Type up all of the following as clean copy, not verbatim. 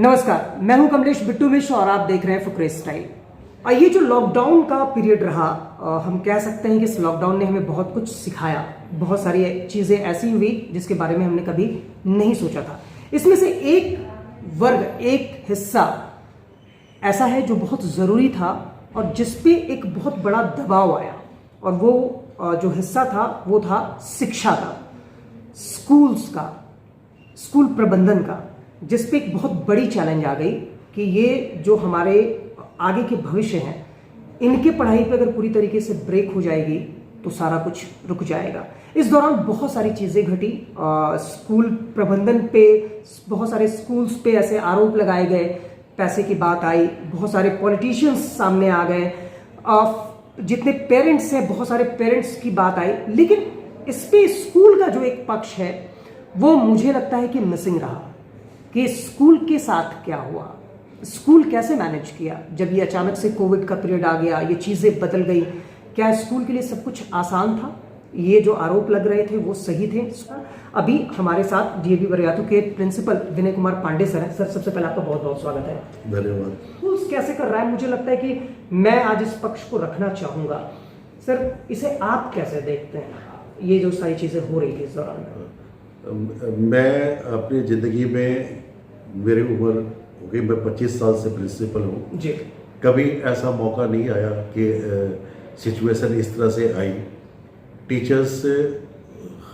नमस्कार, मैं हूं कमलेश बिट्टू मिश्र और आप देख रहे हैं फुकरे स्टाइल। ये जो लॉकडाउन का पीरियड रहा, हम कह सकते हैं कि इस लॉकडाउन ने हमें बहुत कुछ सिखाया। बहुत सारी चीज़ें ऐसी हुई जिसके बारे में हमने कभी नहीं सोचा था। इसमें से एक वर्ग, एक हिस्सा ऐसा है जो बहुत ज़रूरी था और जिस पे एक बहुत बड़ा दबाव आया, और वो जो हिस्सा था वो था शिक्षा का, स्कूल्स का, स्कूल प्रबंधन का, जिस पे एक बहुत बड़ी चैलेंज आ गई कि ये जो हमारे आगे के भविष्य हैं, इनके पढ़ाई पे अगर पूरी तरीके से ब्रेक हो जाएगी तो सारा कुछ रुक जाएगा। इस दौरान बहुत सारी चीज़ें घटी। स्कूल प्रबंधन पे बहुत सारे स्कूल्स पे ऐसे आरोप लगाए गए, पैसे की बात आई, बहुत सारे पॉलिटिशियंस सामने आ गए, जितने पेरेंट्स हैं बहुत सारे पेरेंट्स की बात आई। लेकिन इस पे स्कूल का जो एक पक्ष है वो मुझे लगता है कि मिसिंग रहा, कि स्कूल के साथ क्या हुआ, स्कूल कैसे मैनेज किया जब ये अचानक से कोविड का पीरियड आ गया, ये चीज़ें बदल गई। क्या स्कूल के लिए सब कुछ आसान था? ये जो आरोप लग रहे थे वो सही थे? अभी हमारे साथ डीएवी बरियातू के प्रिंसिपल विनय कुमार पांडे सर हैं। सर, सबसे पहले आपका बहुत बहुत स्वागत है। धन्यवाद। स्कूल कैसे कर रहा है, मुझे लगता है कि मैं आज इस पक्ष को रखना चाहूँगा। सर, इसे आप कैसे देखते हैं, ये जो सारी चीज़ें हो रही थी इस दौरान? मैं अपनी ज़िंदगी में, मेरी उम्र हो गई, मैं 25 साल से प्रिंसिपल हूँ जी। कभी ऐसा मौका नहीं आया कि सिचुएशन इस तरह से आई। टीचर्स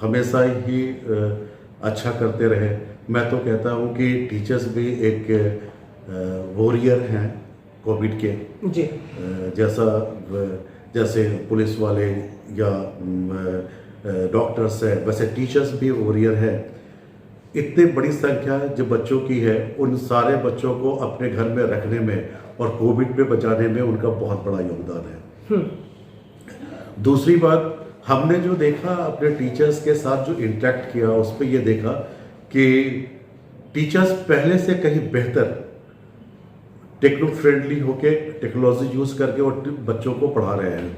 हमेशा ही अच्छा करते रहे। मैं तो कहता हूँ कि टीचर्स भी एक वॉरियर हैं कोविड के जी। जैसे पुलिस वाले या डॉक्टर्स है, वैसे टीचर्स भी वॉरियर है। इतनी बड़ी संख्या जो बच्चों की है, उन सारे बच्चों को अपने घर में रखने में और कोविड पे बचाने में उनका बहुत बड़ा योगदान है। दूसरी बात, हमने जो देखा अपने टीचर्स के साथ जो इंटरेक्ट किया, उस पर ये देखा कि टीचर्स पहले से कहीं बेहतर टेक्नो फ्रेंडली होके टेक्नोलॉजी यूज़ करके और बच्चों को पढ़ा रहे हैं।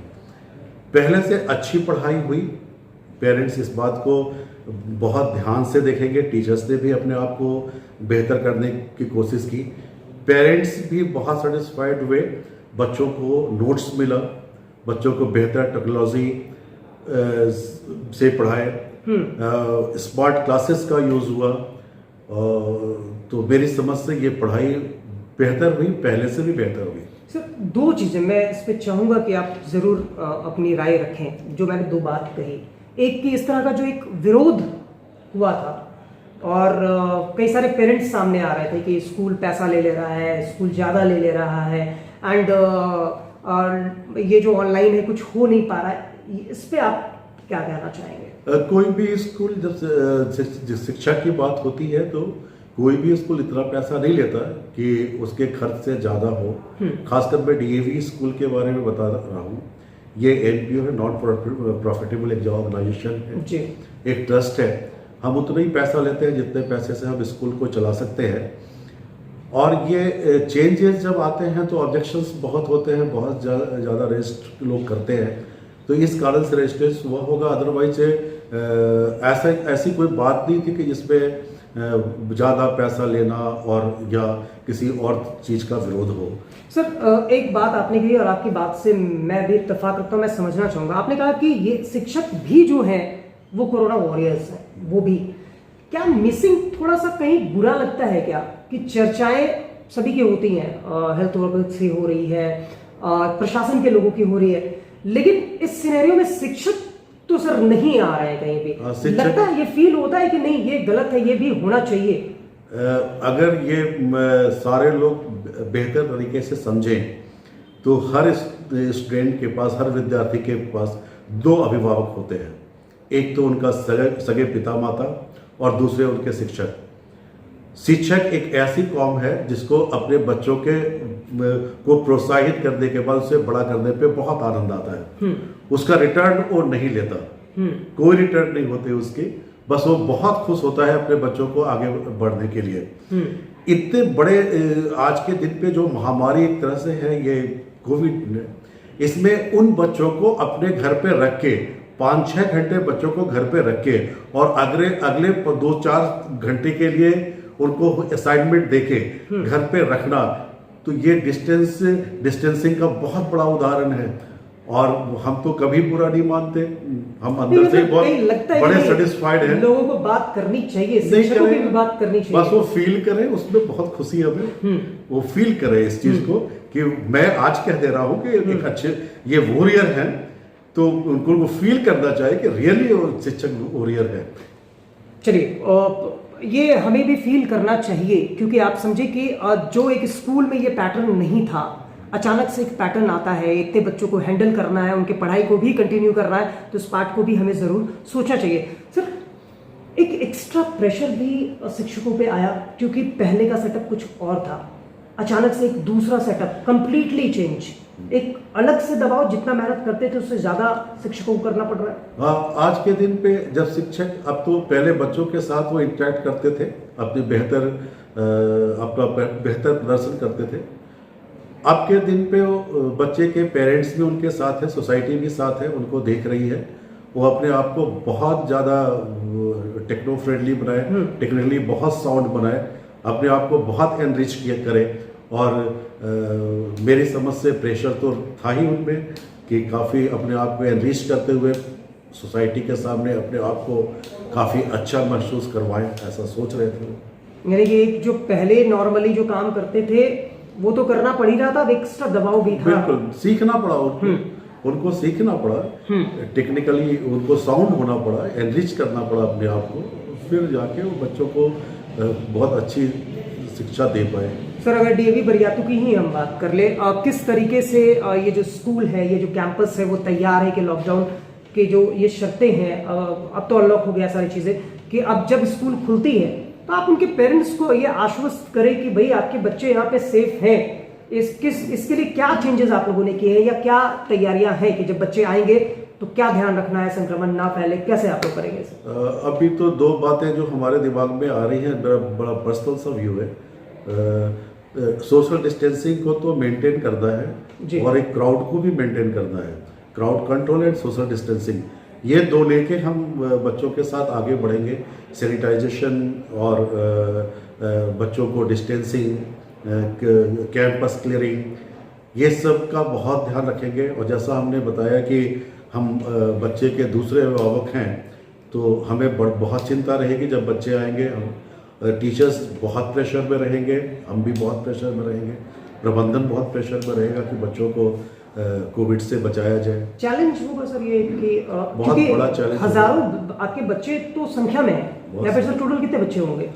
पहले से अच्छी पढ़ाई हुई। पेरेंट्स इस बात को बहुत ध्यान से देखेंगे। टेचर्स ने भी अपने आप को बेहतर करने की कोशिश की। पेरेंट्स भी बहुत सेटिस्फाइड हुए। बच्चों को नोट्स मिला, बच्चों को बेहतर टेक्नोलॉजी से पढ़ाए, स्मार्ट क्लासेस का यूज़ हुआ। तो मेरी समझ से ये पढ़ाई बेहतर हुई, पहले से भी बेहतर हुई। सर, दो चीज़ें मैं इस पर चाहूँगा कि आप ज़रूर अपनी राय रखें। जो मैंने दो बात कही, एक कि इस तरह का जो एक विरोध हुआ था और कई सारे पेरेंट्स सामने आ रहे थे कि स्कूल पैसा ले रहा है, स्कूल ज़्यादा ले रहा है, एंड ये जो ऑनलाइन है कुछ हो नहीं पा रहा है। इस पे आप क्या कहना चाहेंगे? कोई भी स्कूल, जब शिक्षा की बात होती है तो कोई भी स्कूल इतना पैसा नहीं लेता कि उसके खर्च से ज़्यादा हो। खासकर मैं डीएवी स्कूल के बारे में बता रहा हूँ। ये एनपीओ है, नॉन प्रॉफिटेबल एग्जाम ऑर्गेनाइजेशन है जी। एक ट्रस्ट है। हम उतना ही पैसा लेते हैं जितने पैसे से हम स्कूल को चला सकते हैं। और ये चेंजेस जब आते हैं तो ऑब्जेक्शंस बहुत होते हैं, बहुत ज़्यादा रेजिस्ट लोग करते हैं। तो इस कारण से रेजिस्टेंस हुआ होगा। अदरवाइज ऐसी कोई बात नहीं थी कि जिसमें ज़्यादा पैसा लेना और या किसी और चीज़ का विरोध हो। सर, एक बात आपने कही और आपकी बात से मैं भी इत्तेफाक रखता हूँ। मैं समझना चाहूँगा, आपने कहा कि ये शिक्षक भी जो हैं वो कोरोना वॉरियर्स हैं। वो भी क्या मिसिंग थोड़ा सा कहीं बुरा लगता है क्या कि चर्चाएं सभी की होती हैं, हेल्थ वर्कर से हो रही है, प्रशासन के लोगों की हो रही है, लेकिन इस सिनेरियो में शिक्षक तो सर नहीं आ रहे हैं कहीं भी? लगता है, ये फील होता है कि नहीं ये गलत है, ये भी होना चाहिए। अगर ये सारे लोग बेहतर तरीके से समझें तो हर स्टूडेंट के पास, हर विद्यार्थी के पास दो अभिभावक होते हैं। एक तो उनका सगे पिता माता और दूसरे उनके शिक्षक। शिक्षक एक ऐसी कौम है जिसको अपने बच्चों को प्रोत्साहित करने के बाद उसे बड़ा करने पे बहुत आनंद आता है। उसका रिटर्न वो नहीं लेता, कोई रिटर्न नहीं होते उसके, बस वो बहुत खुश होता है अपने बच्चों को आगे बढ़ने के लिए। इतने बड़े आज के दिन पे जो महामारी एक तरह से है ये कोविड, इसमें उन बच्चों को अपने घर पे रख के 5-6 घंटे बच्चों को घर पे रख के और अगले 2-4 घंटे के लिए उनको असाइनमेंट देके घर पे रखना, तो ये डिस्टेंसिंग का बहुत बड़ा उदाहरण है। और हम तो कभी बुरा नहीं मानते, हम अंदर से बहुत बड़े सेटिस्फाइड हैं। लोगों को बात करनी चाहिए, शिक्षकों की भी बात करनी चाहिए, बस वो फील करें, उसमें बहुत खुशी हमें, वो फील करें इस चीज को कि मैं आज कह दे रहा हूँ कि एक अच्छे ये वॉरियर हैं, तो उनको फील करना चाहिए कि रियली शिक्षक वॉरियर है। चलिए, ये हमें भी फील करना चाहिए, क्योंकि आप समझे कि जो एक स्कूल में ये पैटर्न नहीं था, अचानक से एक पैटर्न आता है, इतने बच्चों को हैंडल करना है, उनके पढ़ाई को भी कंटिन्यू करना है, तो इस पार्ट को भी हमें ज़रूर सोचना चाहिए। सर, एक एक्स्ट्रा प्रेशर भी शिक्षकों पे आया, क्योंकि पहले का सेटअप कुछ और था, अचानक से एक दूसरा सेटअप कंप्लीटली चेंज, एक अलग से दबाव, जितना मेहनत करते थे उससे ज़्यादा शिक्षकों को करना पड़ रहा है। हाँ, आज के दिन पे जब शिक्षक, अब तो पहले बच्चों के साथ वो इंटरेक्ट करते थे, अपनी अपना बेहतर प्रदर्शन करते थे। अब के दिन पे वो बच्चे के पेरेंट्स भी उनके साथ है, सोसाइटी भी साथ है, उनको देख रही है, वो अपने आप को बहुत ज़्यादा टेक्नो फ्रेंडली बनाए, टेक्निकली बहुत साउंड बनाए, अपने आप को बहुत एनरिच किया करे। और मेरी समझ से प्रेशर तो था ही उनमें कि काफ़ी अपने आप को एनरिच करते हुए सोसाइटी के सामने अपने आप को काफ़ी अच्छा महसूस करवाएं, ऐसा सोच रहे थे। यानी कि एक जो पहले नॉर्मली जो काम करते थे वो तो करना पड़ ही रहा था, एक्स्ट्रा दबाव भी था। बिल्कुल, सीखना पड़ा उनको सीखना पड़ा, टेक्निकली उनको साउंड होना पड़ा, एनरिच करना पड़ा अपने आप को, फिर जाके वो बच्चों को बहुत अच्छी शिक्षा दे पाए। सर, अगर डीएवी बरियातू की ही हम बात कर ले, किस तरीके से ये जो स्कूल है, ये जो कैंपस है, वो तैयार है कि लॉकडाउन के जो ये शर्तें हैं, अब तो अनलॉक हो गया सारी चीज़ें, कि अब जब स्कूल खुलती है तो आप उनके पेरेंट्स को ये आश्वस्त करें कि भाई आपके बच्चे यहाँ पे सेफ हैं, इसके लिए क्या चेंजेस आप लोगों ने किए हैं, या क्या तैयारियां हैं कि जब बच्चे आएंगे तो क्या ध्यान रखना है, संक्रमण ना फैले, कैसे आप लोग करेंगे सर? अभी तो दो बातें जो हमारे दिमाग में आ रही हैं, बड़ा पर्सनल सा व्यू है। सोशल डिस्टेंसिंग को तो मेंटेन करना है, और एक क्राउड को भी मेंटेन करना है, crowd control and social distancing, ये दो लेके हम बच्चों के साथ आगे बढ़ेंगे। सैनिटाइजेशन और बच्चों को डिस्टेंसिंग, कैंपस क्लियरिंग, ये सब का बहुत ध्यान रखेंगे। और जैसा हमने बताया कि हम बच्चे के दूसरे अभिभावक हैं, तो हमें बहुत चिंता रहेगी जब बच्चे आएंगे। हम टीचर्स बहुत प्रेशर में रहेंगे, हम भी बहुत प्रेशर में रहेंगे, प्रबंधन बहुत प्रेशर में रहेगा कि बच्चों को कोविड से बचाया जाए। चैलेंज होगा सर ये कि बहुत बड़ा चैलेंज, हजारों आपके बच्चे तो संख्या में है, या फिर सर टोटल कितने बच्चे होंगे?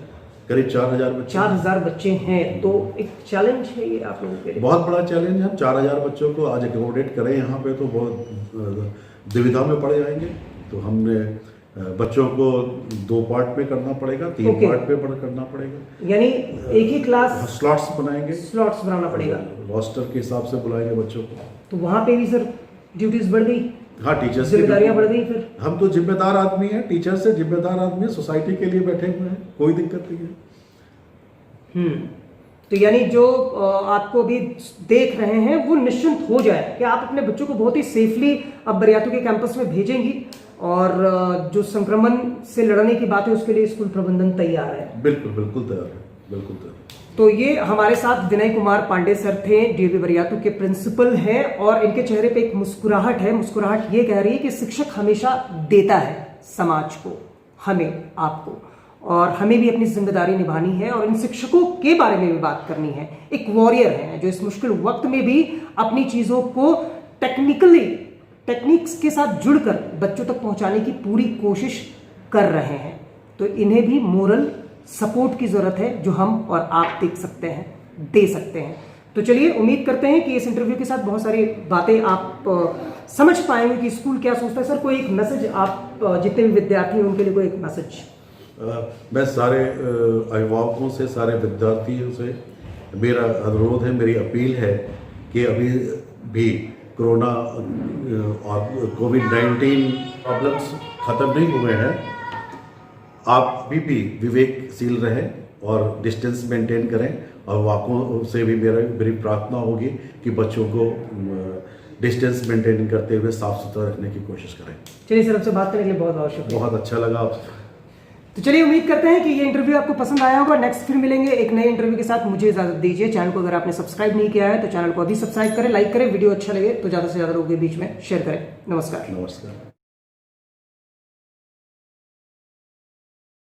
करीब 4000 बच्चे। 4000 बच्चे हैं, तो एक चैलेंज है ये आप लोगों के लिए, बहुत बड़ा चैलेंज है। हम 4000 बच्चों को आज एकोमोडेट करें यहाँ पे, तो बहुत दुविधा में पड़ जाएंगे। तो हमने बच्चों को 2 पार्ट में करना पड़ेगा, 3 पार्ट में करना पड़ेगा, यानी एक ही क्लास स्लॉट्स बनाएंगे, स्लॉट्स बनाना पड़ेगा, रोस्टर के हिसाब से बुलाएंगे बच्चों को। तो वहाँ पे भी सर ड्यूटीज बढ़ गई, हाँ, टीचर्स की जिम्मेदारियां बढ़ गई। फिर हम तो जिम्मेदार आदमी हैं, टीचर से जिम्मेदार आदमी है, सोसाइटी के लिए बैठे हुए हैं, कोई दिक्कत नहीं है। तो यानी जो आपको अभी देख रहे हैं वो निश्चिंत हो जाए कि आप अपने बच्चों को बहुत ही सेफली अब बरियातू के कैंपस में भेजेंगी, और जो संक्रमण से लड़ने की बात है उसके लिए स्कूल प्रबंधन तैयार है। बिल्कुल बिल्कुल तैयार है, बिल्कुल तैयार। तो ये हमारे साथ विनय कुमार पांडे सर थे, डीएवी बरियातू के प्रिंसिपल हैं, और इनके चेहरे पे एक मुस्कुराहट है। मुस्कुराहट ये कह रही है कि शिक्षक हमेशा देता है समाज को, हमें, आपको, और हमें भी अपनी जिम्मेदारी निभानी है, और इन शिक्षकों के बारे में भी बात करनी है। एक वॉरियर है जो इस मुश्किल वक्त में भी अपनी चीज़ों को टेक्निक्स के साथ जुड़कर बच्चों तक पहुंचाने की पूरी कोशिश कर रहे हैं। तो इन्हें भी मोरल सपोर्ट की ज़रूरत है, जो हम और आप देख सकते हैं, दे सकते हैं। तो चलिए, उम्मीद करते हैं कि इस इंटरव्यू के साथ बहुत सारी बातें आप समझ पाएंगे कि स्कूल क्या सोचता है। सर, कोई एक मैसेज आप जितने भी विद्यार्थी हैं उनके लिए कोई एक मैसेज? मैं सारे अभिभावकों से, सारे विद्यार्थियों से मेरा अनुरोध है, मेरी अपील है कि अभी भी कोरोना और कोविड-19 प्रॉब्लम्स ख़त्म नहीं हुए हैं। आप भी विवेकशील रहें और डिस्टेंस मेंटेन करें, और वाकों से भी मेरी प्रार्थना होगी कि बच्चों को डिस्टेंस मेंटेन करते हुए साफ सुथरा रखने की कोशिश करें। चलिए सर, आपसे बात करने के लिए बहुत बहुत शुक्रिया। बहुत अच्छा लगा आपसे। तो चलिए उम्मीद करते हैं कि ये इंटरव्यू आपको पसंद आया होगा। नेक्स्ट फिर मिलेंगे एक नए इंटरव्यू के साथ। मुझे इजाजत दीजिए। चैनल को अगर आपने सब्सक्राइब नहीं किया है तो चैनल को अभी सब्सक्राइब करें, लाइक करें, वीडियो अच्छा लगे तो ज्यादा से ज्यादा लोगों के बीच में शेयर करें। नमस्कार। नमस्कार।